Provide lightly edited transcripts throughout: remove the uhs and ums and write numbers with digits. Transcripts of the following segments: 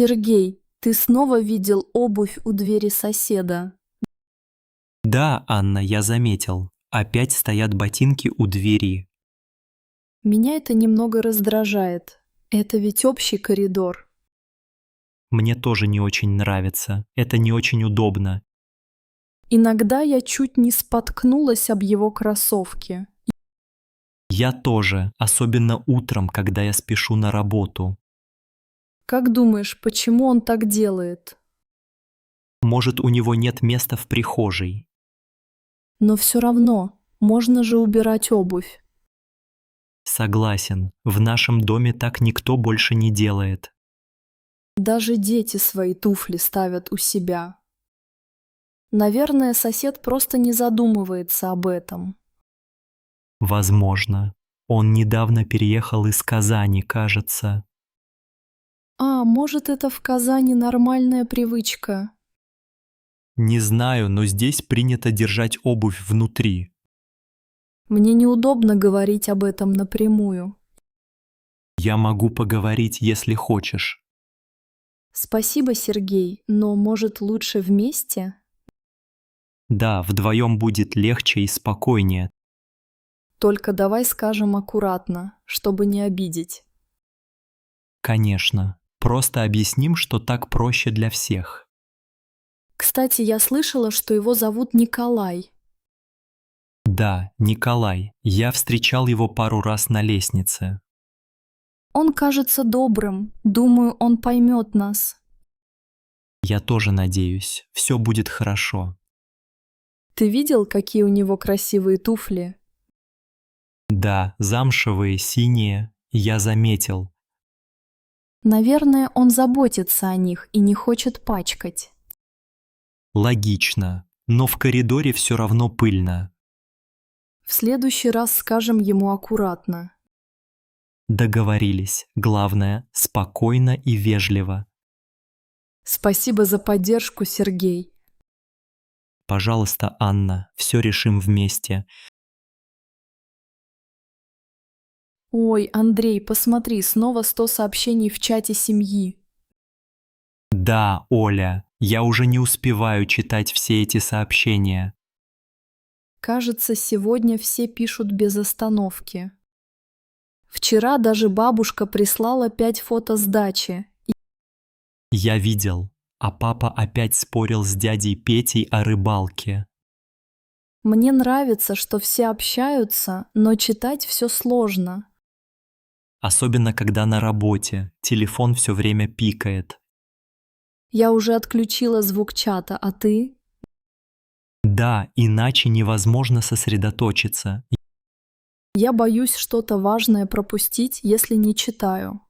Сергей, ты снова видел обувь у двери соседа? Да, Анна, я заметил. Опять стоят ботинки у двери. Меня это немного раздражает. Это ведь общий коридор. Мне тоже не очень нравится. Это не очень удобно. Иногда я чуть не споткнулась об его кроссовки. Я тоже, особенно утром, когда я спешу на работу. Как думаешь, почему он так делает? Может, у него нет места в прихожей. Но все равно, можно же убирать обувь. Согласен, в нашем доме так никто больше не делает. Даже дети свои туфли ставят у себя. Наверное, сосед просто не задумывается об этом. Возможно. Он недавно переехал из Казани, кажется. А, может, это в Казани нормальная привычка? Не знаю, но здесь принято держать обувь внутри. Мне неудобно говорить об этом напрямую. Я могу поговорить, если хочешь. Спасибо, Сергей, но, может, лучше вместе? Да, вдвоем будет легче и спокойнее. Только давай скажем аккуратно, чтобы не обидеть. Конечно. Просто объясним, что так проще для всех. Кстати, я слышала, что его зовут Николай. Да, Николай. Я встречал его пару раз на лестнице. Он кажется добрым. Думаю, он поймет нас. Я тоже надеюсь, все будет хорошо. Ты видел, какие у него красивые туфли? Да, замшевые, синие. Я заметил. Наверное, он заботится о них и не хочет пачкать. Логично. Но в коридоре все равно пыльно. В следующий раз скажем ему аккуратно. Договорились. Главное, спокойно и вежливо. Спасибо за поддержку, Сергей. Пожалуйста, Анна, все решим вместе. Ой, Андрей, посмотри, снова 100 сообщений в чате семьи. Да, Оля, я уже не успеваю читать все эти сообщения. Кажется, сегодня все пишут без остановки. Вчера даже бабушка прислала 5 фото с дачи. Я видел, а папа опять спорил с дядей Петей о рыбалке. Мне нравится, что все общаются, но читать все сложно. Особенно, когда на работе, телефон все время пикает. Я уже отключила звук чата, а ты? Да, иначе невозможно сосредоточиться. Я боюсь что-то важное пропустить, если не читаю.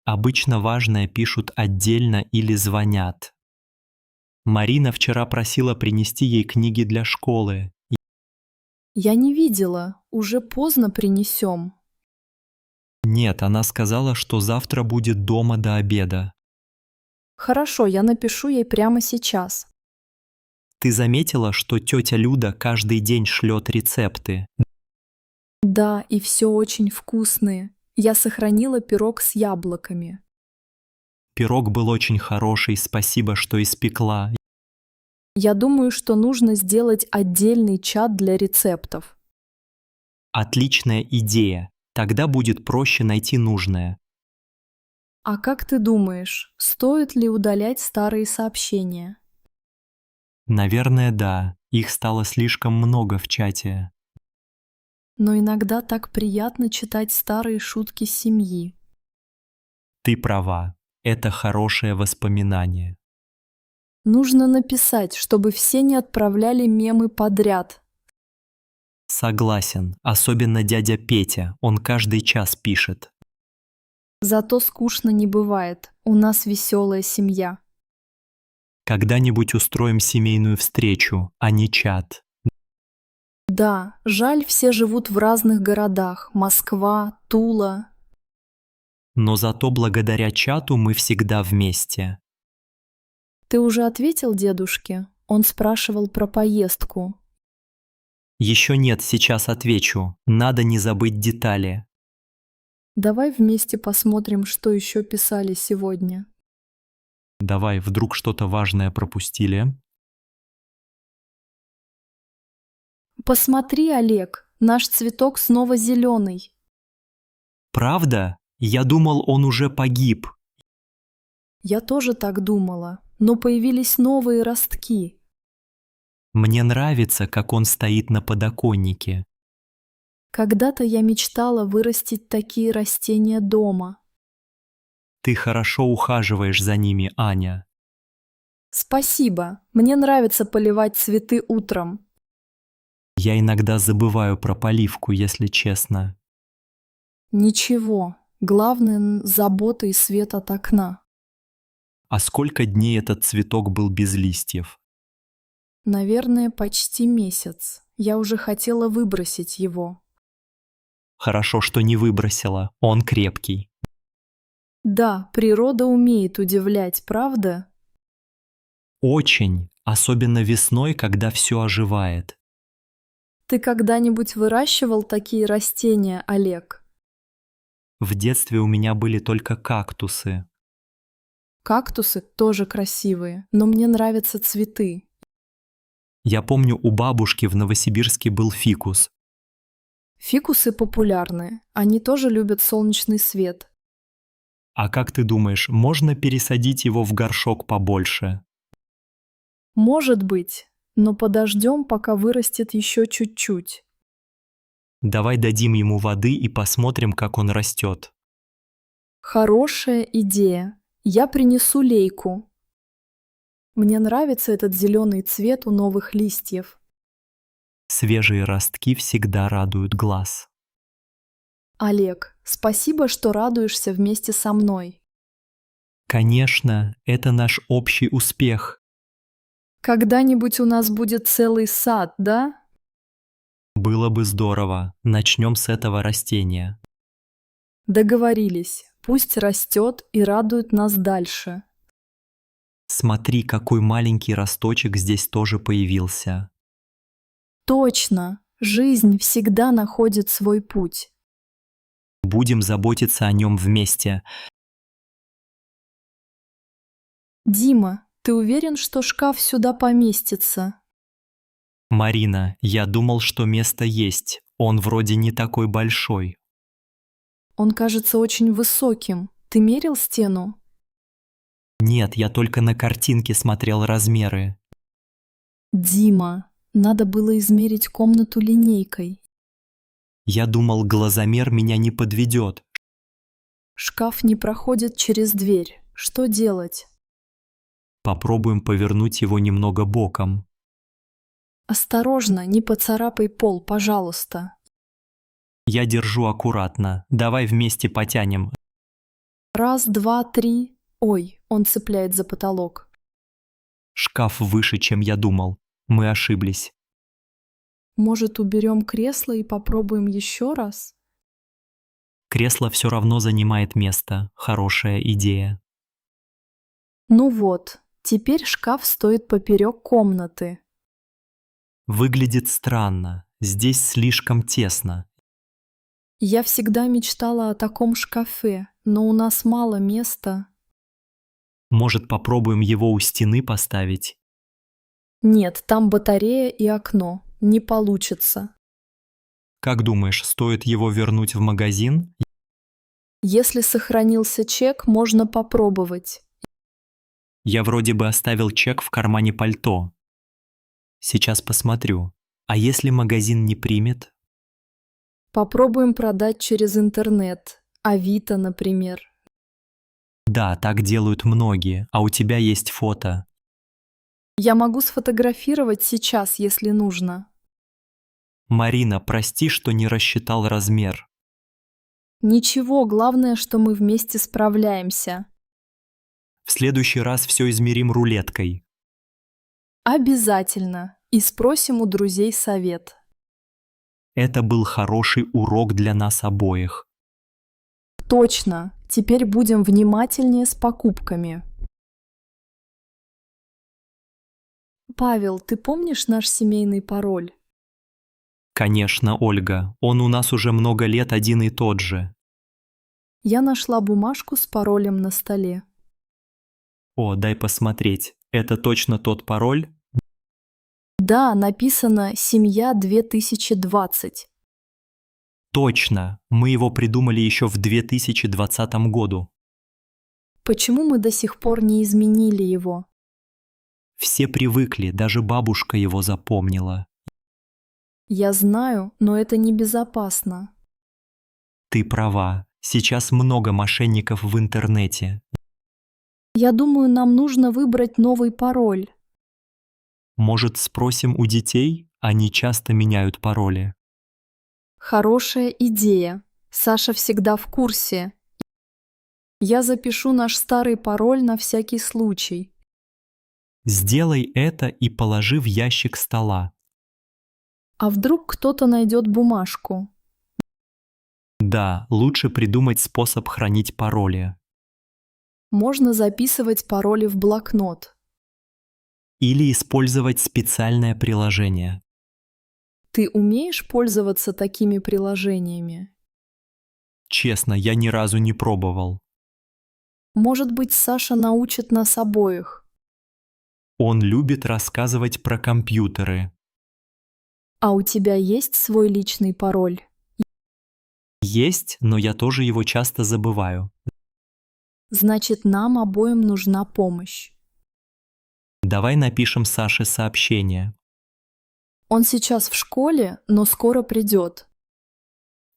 Обычно важное пишут отдельно или звонят. Марина вчера просила принести ей книги для школы. Я не видела, уже поздно принесем. Нет, она сказала, что завтра будет дома до обеда. Хорошо, я напишу ей прямо сейчас. Ты заметила, что тетя Люда каждый день шлет рецепты? Да, и все очень вкусные. Я сохранила пирог с яблоками. Пирог был очень хороший, спасибо, что испекла. Я думаю, что нужно сделать отдельный чат для рецептов. Отличная идея. Тогда будет проще найти нужное. А как ты думаешь, стоит ли удалять старые сообщения? Наверное, да. Их стало слишком много в чате. Но иногда так приятно читать старые шутки семьи. Ты права. Это хорошее воспоминание. Нужно написать, чтобы все не отправляли мемы подряд. Согласен. Особенно дядя Петя. Он каждый час пишет. Зато скучно не бывает. У нас веселая семья. Когда-нибудь устроим семейную встречу, а не чат. Да, жаль, все живут в разных городах. Москва, Тула. Но зато благодаря чату мы всегда вместе. Ты уже ответил дедушке? Он спрашивал про поездку. Еще нет, сейчас отвечу. Надо не забыть детали. Давай вместе посмотрим, что еще писали сегодня. Давай, вдруг что-то важное пропустили? Посмотри, Олег, наш цветок снова зеленый. Правда? Я думал, он уже погиб. Я тоже так думала, но появились новые ростки. Мне нравится, как он стоит на подоконнике. Когда-то я мечтала вырастить такие растения дома. Ты хорошо ухаживаешь за ними, Аня. Спасибо, мне нравится поливать цветы утром. Я иногда забываю про поливку, если честно. Ничего, главное забота и свет от окна. А сколько дней этот цветок был без листьев? Наверное, почти месяц. Я уже хотела выбросить его. Хорошо, что не выбросила. Он крепкий. Да, природа умеет удивлять, правда? Очень. Особенно весной, когда все оживает. Ты когда-нибудь выращивал такие растения, Олег? В детстве у меня были только кактусы. Кактусы тоже красивые, но мне нравятся цветы. Я помню, у бабушки в Новосибирске был фикус. Фикусы популярны, они тоже любят солнечный свет. А как ты думаешь, можно пересадить его в горшок побольше? Может быть, но подождем, пока вырастет еще чуть-чуть. Давай дадим ему воды и посмотрим, как он растет. Хорошая идея. Я принесу лейку. Мне нравится этот зеленый цвет у новых листьев. Свежие ростки всегда радуют глаз. Олег, спасибо, что радуешься вместе со мной. Конечно, это наш общий успех. Когда-нибудь у нас будет целый сад, да? Было бы здорово. Начнем с этого растения. Договорились. Пусть растет и радует нас дальше. Смотри, какой маленький росточек здесь тоже появился. Точно, жизнь всегда находит свой путь. Будем заботиться о нем вместе. Дима, ты уверен, что шкаф сюда поместится? Марина, я думал, что место есть. Он вроде не такой большой. Он кажется очень высоким. Ты мерил стену? Нет, я только на картинке смотрел размеры. Дима, надо было измерить комнату линейкой. Я думал, глазомер меня не подведет. Шкаф не проходит через дверь. Что делать? Попробуем повернуть его немного боком. Осторожно, не поцарапай пол, пожалуйста. Я держу аккуратно. Давай вместе потянем. Раз, два, три. Ой, он цепляет за потолок. Шкаф выше, чем я думал. Мы ошиблись. Может, уберем кресло и попробуем еще раз? Кресло все равно занимает место. Хорошая идея. Ну вот, теперь шкаф стоит поперек комнаты. Выглядит странно. Здесь слишком тесно. Я всегда мечтала о таком шкафе, но у нас мало места. Может, попробуем его у стены поставить? Нет, там батарея и окно. Не получится. Как думаешь, стоит его вернуть в магазин? Если сохранился чек, можно попробовать. Я вроде бы оставил чек в кармане пальто. Сейчас посмотрю. А если магазин не примет? Попробуем продать через интернет. Авито, например. Да, так делают многие. А у тебя есть фото. Я могу сфотографировать сейчас, если нужно. Марина, прости, что не рассчитал размер. Ничего, главное, что мы вместе справляемся. В следующий раз все измерим рулеткой. Обязательно. И спросим у друзей совет. Это был хороший урок для нас обоих. Точно. Теперь будем внимательнее с покупками. Павел, ты помнишь наш семейный пароль? Конечно, Ольга, он у нас уже много лет один и тот же. Я нашла бумажку с паролем на столе. О, дай посмотреть. Это точно тот пароль? Да, написано «Семья 2020». Точно. Мы его придумали еще в 2020 году. Почему мы до сих пор не изменили его? Все привыкли, даже бабушка его запомнила. Я знаю, но это небезопасно. Ты права. Сейчас много мошенников в интернете. Я думаю, нам нужно выбрать новый пароль. Может, спросим у детей? Они часто меняют пароли. Хорошая идея. Саша всегда в курсе. Я запишу наш старый пароль на всякий случай. Сделай это и положи в ящик стола. А вдруг кто-то найдет бумажку? Да, лучше придумать способ хранить пароли. Можно записывать пароли в блокнот. Или использовать специальное приложение. Ты умеешь пользоваться такими приложениями? Честно, я ни разу не пробовал. Может быть, Саша научит нас обоих. Он любит рассказывать про компьютеры. А у тебя есть свой личный пароль? Есть, но я тоже его часто забываю. Значит, нам обоим нужна помощь. Давай напишем Саше сообщение. Он сейчас в школе, но скоро придет.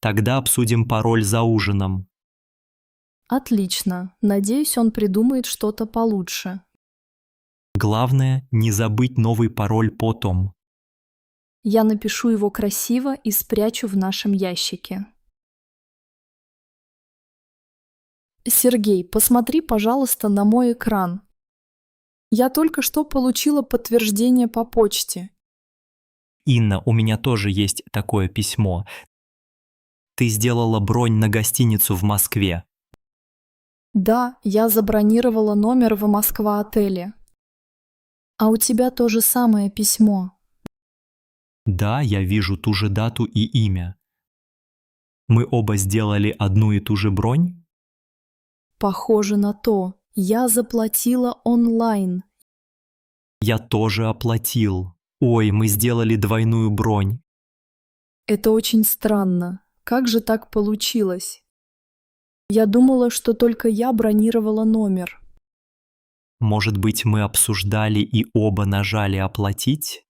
Тогда обсудим пароль за ужином. Отлично. Надеюсь, он придумает что-то получше. Главное, не забыть новый пароль потом. Я напишу его красиво и спрячу в нашем ящике. Сергей, посмотри, пожалуйста, на мой экран. Я только что получила подтверждение по почте. Инна, у меня тоже есть такое письмо. Ты сделала бронь на гостиницу в Москве. Да, я забронировала номер в Москва-отеле. А у тебя то же самое письмо. Да, я вижу ту же дату и имя. Мы оба сделали одну и ту же бронь? Похоже на то. Я заплатила онлайн. Я тоже оплатил. Ой, мы сделали двойную бронь. Это очень странно. Как же так получилось? Я думала, что только я бронировала номер. Может быть, мы обсуждали и оба нажали «оплатить»?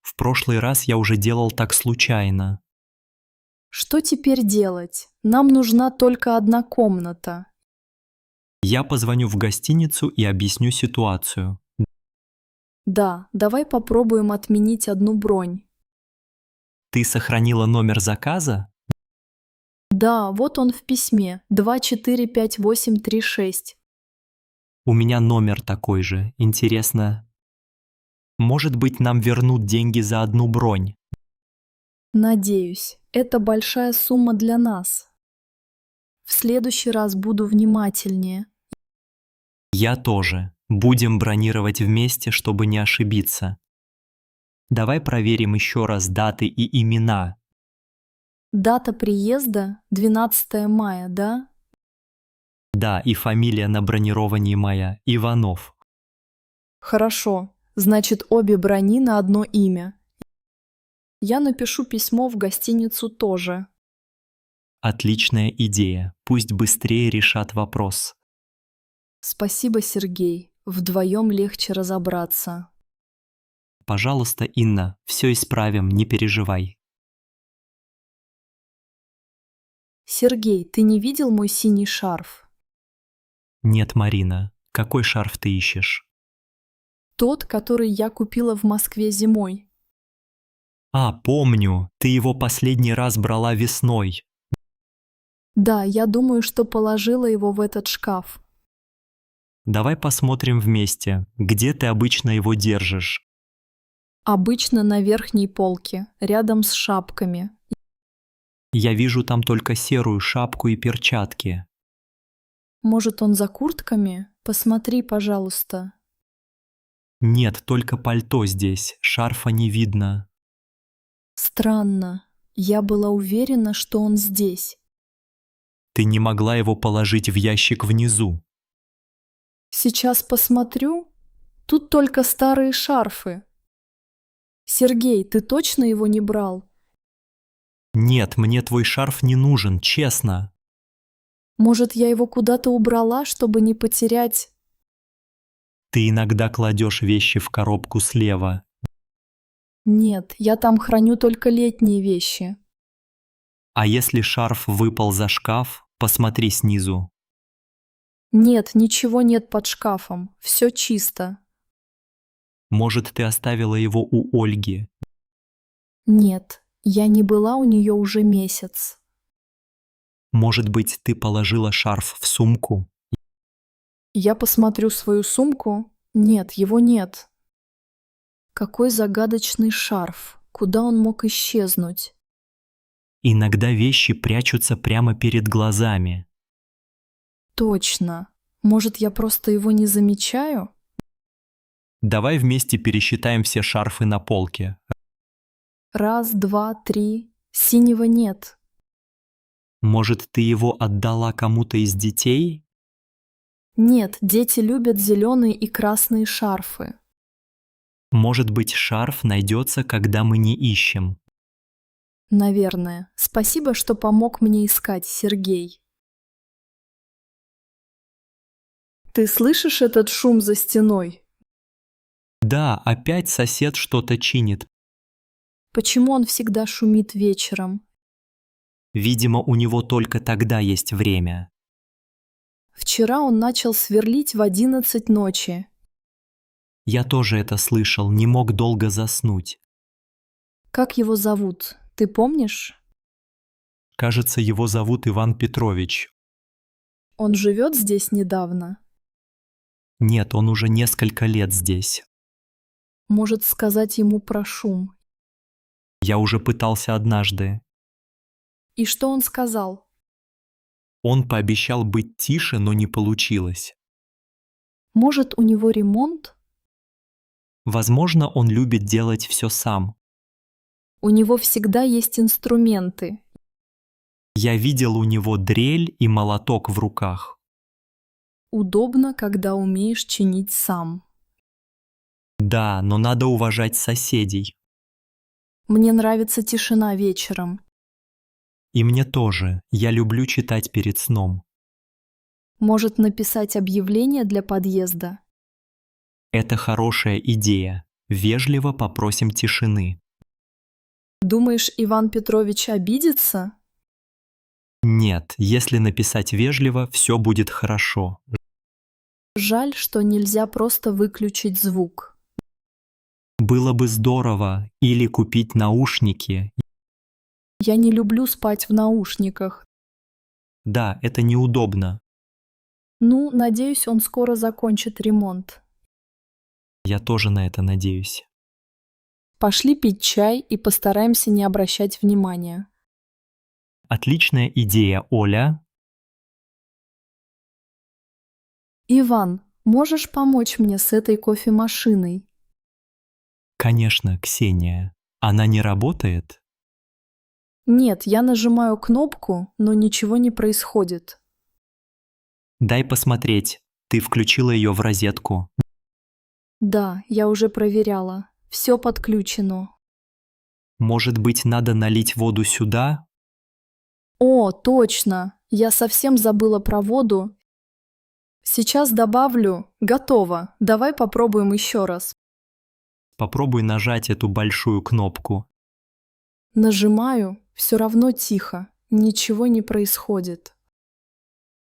В прошлый раз я уже делал так случайно. Что теперь делать? Нам нужна только одна комната. Я позвоню в гостиницу и объясню ситуацию. Да, давай попробуем отменить одну бронь. Ты сохранила номер заказа? Да, вот он в письме. 245836. У меня номер такой же. Интересно. Может быть, нам вернут деньги за одну бронь? Надеюсь, это большая сумма для нас. В следующий раз буду внимательнее. Я тоже. Будем бронировать вместе, чтобы не ошибиться. Давай проверим еще раз даты и имена. Дата приезда 12 мая, да? Да, и фамилия на бронировании моя – Иванов. Хорошо, значит обе брони на одно имя. Я напишу письмо в гостиницу тоже. Отличная идея. Пусть быстрее решат вопрос. Спасибо, Сергей. Вдвоем легче разобраться. Пожалуйста, Инна, все исправим, не переживай. Сергей, ты не видел мой синий шарф? Нет, Марина, какой шарф ты ищешь? Тот, который я купила в Москве зимой. А, помню, ты его последний раз брала весной. Да, я думаю, что положила его в этот шкаф. Давай посмотрим вместе, где ты обычно его держишь. Обычно на верхней полке, рядом с шапками. Я вижу там только серую шапку и перчатки. Может, он за куртками? Посмотри, пожалуйста. Нет, только пальто здесь, шарфа не видно. Странно. Я была уверена, что он здесь. Ты не могла его положить в ящик внизу. Сейчас посмотрю. Тут только старые шарфы. Сергей, ты точно его не брал? Нет, мне твой шарф не нужен, честно. Может, я его куда-то убрала, чтобы не потерять? Ты иногда кладешь вещи в коробку слева. Нет, я там храню только летние вещи. А если шарф выпал за шкаф, посмотри снизу. Нет, ничего нет под шкафом. Все чисто. Может, ты оставила его у Ольги? Нет, я не была у нее уже месяц. Может быть, ты положила шарф в сумку? Я посмотрю свою сумку. Нет, его нет. Какой загадочный шарф. Куда он мог исчезнуть? Иногда вещи прячутся прямо перед глазами. Точно. Может, я просто его не замечаю? Давай вместе пересчитаем все шарфы на полке. 1, 2, 3. Синего нет. Может, ты его отдала кому-то из детей? Нет, дети любят зеленые и красные шарфы. Может быть, шарф найдется, когда мы не ищем. Наверное. Спасибо, что помог мне искать, Сергей. Ты слышишь этот шум за стеной? Да, опять сосед что-то чинит. Почему он всегда шумит вечером? Видимо, у него только тогда есть время. Вчера он начал сверлить в 11 ночи. Я тоже это слышал, не мог долго заснуть. Как его зовут? Ты помнишь? Кажется, его зовут Иван Петрович. Он живет здесь недавно? Нет, он уже несколько лет здесь. Может сказать ему про шум. Я уже пытался однажды. И что он сказал? Он пообещал быть тише, но не получилось. Может, у него ремонт? Возможно, он любит делать все сам. У него всегда есть инструменты. Я видел у него дрель и молоток в руках. Удобно, когда умеешь чинить сам. Да, но надо уважать соседей. Мне нравится тишина вечером. И мне тоже. Я люблю читать перед сном. Может написать объявление для подъезда? Это хорошая идея. Вежливо попросим тишины. Думаешь, Иван Петрович обидится? Нет, если написать вежливо, все будет хорошо. Жаль, что нельзя просто выключить звук. Было бы здорово или купить наушники. Я не люблю спать в наушниках. Да, это неудобно. Ну, надеюсь, он скоро закончит ремонт. Я тоже на это надеюсь. Пошли пить чай и постараемся не обращать внимания. Отличная идея, Оля. Иван, можешь помочь мне с этой кофемашиной? Конечно, Ксения. Она не работает? Нет, я нажимаю кнопку, но ничего не происходит. Дай посмотреть. Ты включила ее в розетку. Да, я уже проверяла. Все подключено. Может быть, надо налить воду сюда? О, точно! Я совсем забыла про воду. Сейчас добавлю. Готово. Давай попробуем еще раз. Попробуй нажать эту большую кнопку. Нажимаю, все равно тихо. Ничего не происходит.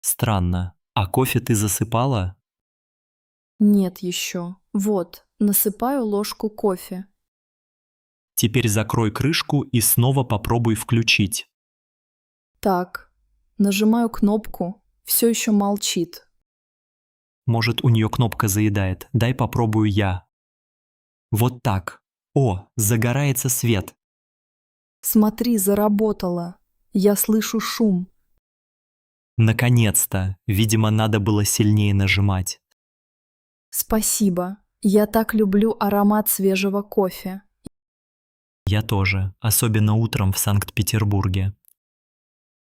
Странно. А кофе ты засыпала? Нет еще. Вот, насыпаю ложку кофе. Теперь закрой крышку и снова попробуй включить. Так, нажимаю кнопку. Все еще молчит. Может, у нее кнопка заедает. Дай попробую я. Вот так. О, загорается свет. Смотри, заработало. Я слышу шум. Наконец-то. Видимо, надо было сильнее нажимать. Спасибо. Я так люблю аромат свежего кофе. Я тоже. Особенно утром в Санкт-Петербурге.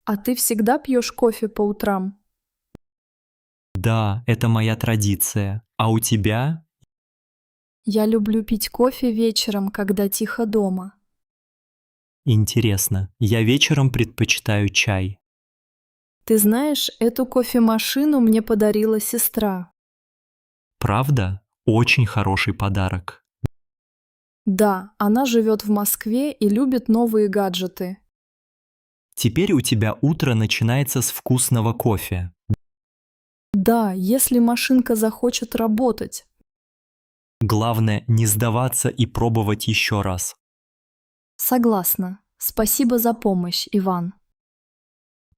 А ты всегда пьешь кофе по утрам? Да, это моя традиция. А у тебя? Я люблю пить кофе вечером, когда тихо дома. Интересно. Я вечером предпочитаю чай. Ты знаешь, эту кофемашину мне подарила сестра. Правда? Очень хороший подарок. Да, она живет в Москве и любит новые гаджеты. Теперь у тебя утро начинается с вкусного кофе. Да, если машинка захочет работать. Главное не сдаваться и пробовать еще раз. Согласна. Спасибо за помощь, Иван.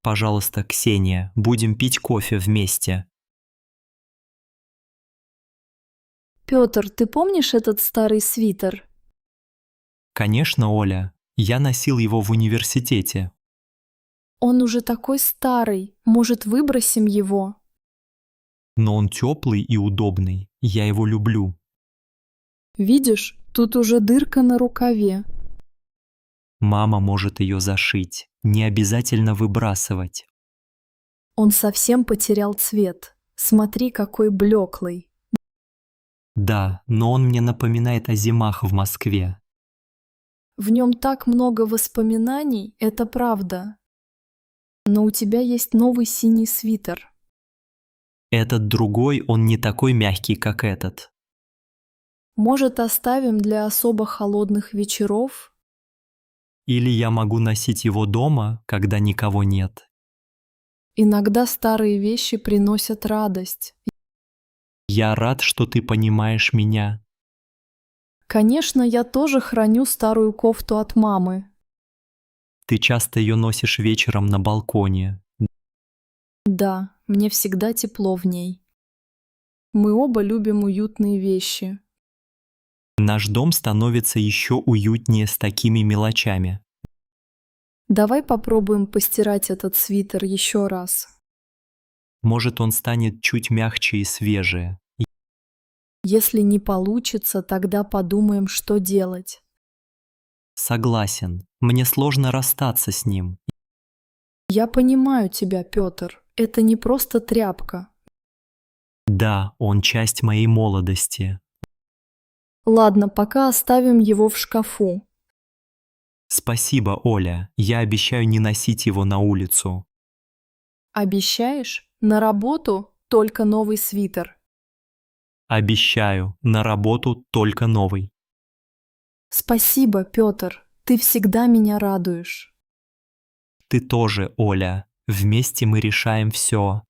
Пожалуйста, Ксения, будем пить кофе вместе. Пётр, ты помнишь этот старый свитер? Конечно, Оля, я носил его в университете. Он уже такой старый. Может, выбросим его? Но он теплый и удобный. Я его люблю. Видишь, тут уже дырка на рукаве. Мама может ее зашить. Не обязательно выбрасывать. Он совсем потерял цвет. Смотри, какой блеклый. Да, но он мне напоминает о зимах в Москве. В нем так много воспоминаний, это правда. Но у тебя есть новый синий свитер. Этот другой, он не такой мягкий, как этот. Может, оставим для особо холодных вечеров? Или я могу носить его дома, когда никого нет. Иногда старые вещи приносят радость. Я рад, что ты понимаешь меня. Конечно, я тоже храню старую кофту от мамы. Ты часто ее носишь вечером на балконе. Да, мне всегда тепло в ней. Мы оба любим уютные вещи. Наш дом становится еще уютнее с такими мелочами. Давай попробуем постирать этот свитер еще раз. Может, он станет чуть мягче и свежее. Если не получится, тогда подумаем, что делать. Согласен, мне сложно расстаться с ним. Я понимаю тебя, Пётр. Это не просто тряпка. Да, он часть моей молодости. Ладно, пока оставим его в шкафу. Спасибо, Оля. Я обещаю не носить его на улицу. Обещаешь? На работу только новый свитер. Обещаю, на работу только новый. Спасибо, Пётр. Ты всегда меня радуешь. Ты тоже, Оля. Вместе мы решаем все.